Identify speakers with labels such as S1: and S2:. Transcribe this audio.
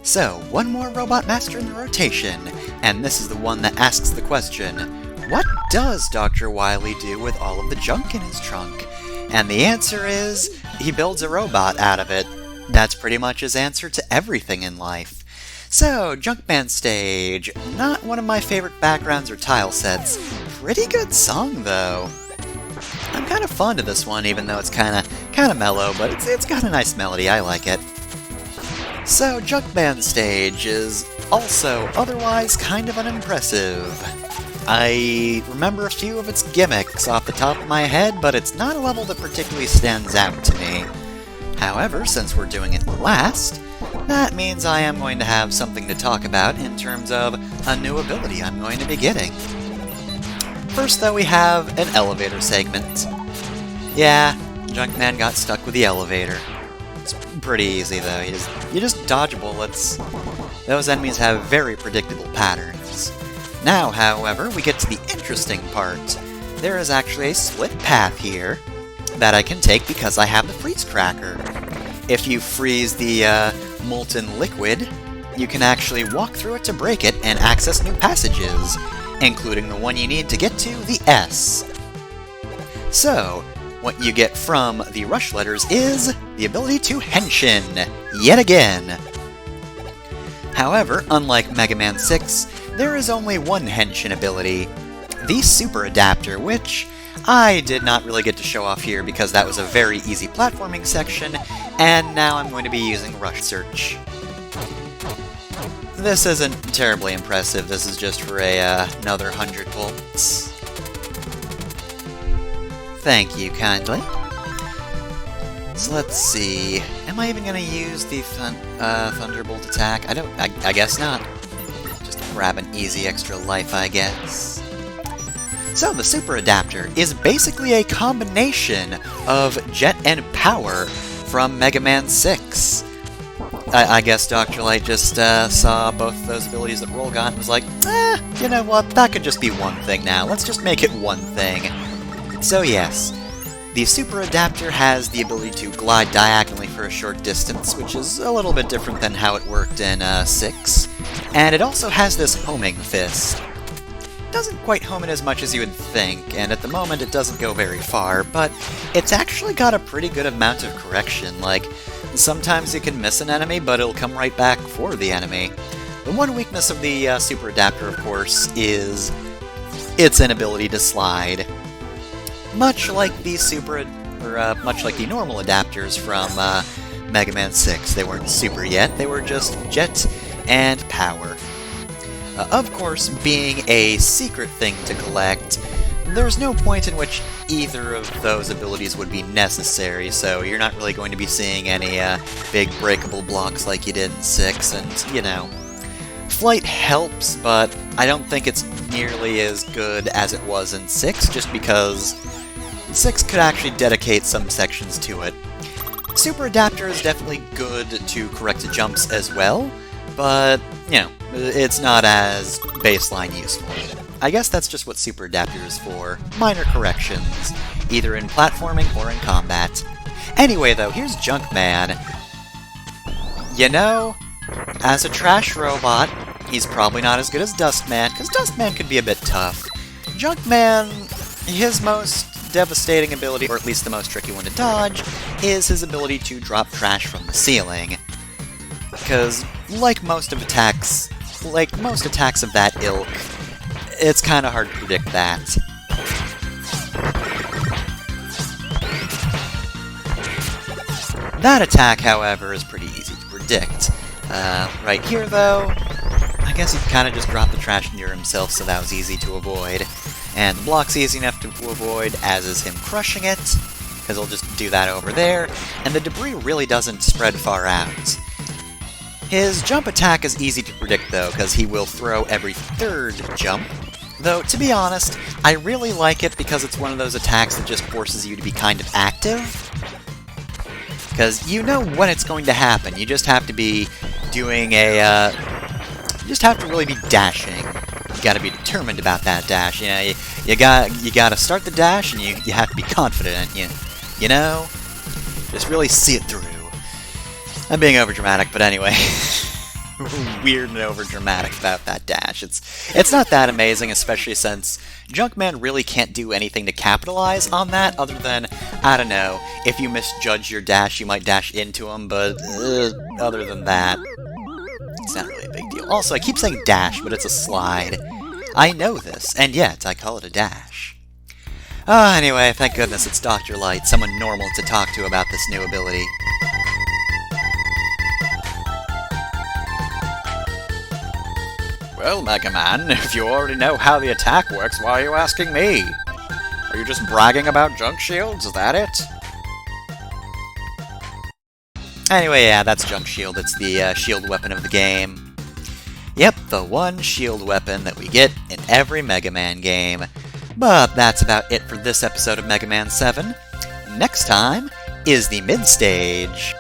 S1: So, one more Robot Master in the rotation, and this is the one that asks the question, what does Dr. Wily do with all of the junk in his trunk? And the answer is, he builds a robot out of it. That's pretty much his answer to everything in life. So, Junkman Stage, not one of my favorite backgrounds or tile sets. Pretty good song, though. I'm kind of fond of this one, even though it's kind of mellow, but it's got a nice melody, I like it. So, Junkman Stage is also otherwise kind of unimpressive. I remember a few of its gimmicks off the top of my head, but it's not a level that particularly stands out to me. However, since we're doing it last, that means I am going to have something to talk about in terms of a new ability I'm going to be getting. First, though, we have an elevator segment. Yeah, Junkman got stuck with the elevator. It's pretty easy, though. You just dodge bullets. Those enemies have very predictable patterns. Now, however, we get to the interesting part. There is actually a split path here that I can take because I have the freeze cracker. If you freeze the molten liquid, you can actually walk through it to break it and access new passages, including the one you need to get to, the S. So, what you get from the rush letters is the ability to henshin, yet again. However, unlike Mega Man 6, there is only one henshin ability, the Super Adapter, which I did not really get to show off here because that was a very easy platforming section, and now I'm going to be using Rush Search. This isn't terribly impressive, this is just for another 100 volts. Thank you kindly. So let's see, am I even going to use the Thunderbolt attack? I guess not. Just grab an easy extra life, I guess. So the Super Adapter is basically a combination of Jet and Power from Mega Man 6. I guess Dr. Light just saw both those abilities that Roll got and was like, you know what, that could just be one thing now, let's just make it one thing. So yes, the Super Adapter has the ability to glide diagonally for a short distance, which is a little bit different than how it worked in 6, and it also has this homing fist. Doesn't quite home it as much as you would think, and at the moment it doesn't go very far, but it's actually got a pretty good amount of correction. Like, sometimes you can miss an enemy, but it'll come right back for the enemy. The one weakness of the Super Adapter, of course, is its inability to slide. Much like the much like the normal adapters from Mega Man 6. They weren't super yet, they were just Jet and Power. Of course, being a secret thing to collect, there's no point in which either of those abilities would be necessary, so you're not really going to be seeing any big breakable blocks like you did in 6, and, you know, Flight helps, but I don't think it's nearly as good as it was in 6, just because 6 could actually dedicate some sections to it. Super Adapter is definitely good to correct jumps as well, but, you know, it's not as baseline useful. I guess that's just what Super Adapter is for. Minor corrections, either in platforming or in combat. Anyway, though, here's Junkman. You know, as a trash robot, he's probably not as good as Dustman, because Dustman could be a bit tough. Junkman, his most devastating ability, or at least the most tricky one to dodge, is his ability to drop trash from the ceiling. Because, like most attacks of that ilk, it's kind of hard to predict that. That attack, however, is pretty easy to predict. Right here, though, I guess he kind of just dropped the trash near himself, so that was easy to avoid. And the block's easy enough to avoid, as is him crushing it, because he'll just do that over there, and the debris really doesn't spread far out. His jump attack is easy to predict, though, because he will throw every third jump. Though, to be honest, I really like it because it's one of those attacks that just forces you to be kind of active. Because you know when it's going to happen, you just have to be doing a, you just have to really be dashing. You gotta be determined about that dash, you know, you gotta start the dash, and you have to be confident, you know? Just really see it through. I'm being overdramatic, but anyway. weird and overdramatic about that dash. It's not that amazing, especially since Junkman really can't do anything to capitalize on that other than, I don't know, if you misjudge your dash, you might dash into him, but other than that, it's not really a big deal. Also, I keep saying dash, but it's a slide. I know this, and yet I call it a dash. Anyway, thank goodness it's Dr. Light, someone normal to talk to about this new ability. Well, Mega Man, if you already know how the attack works, why are you asking me? Are you just bragging about junk shields? Is that it? Anyway, yeah, that's Junk Shield. It's the shield weapon of the game. Yep, the one shield weapon that we get in every Mega Man game. But that's about it for this episode of Mega Man 7. Next time is the mid-stage.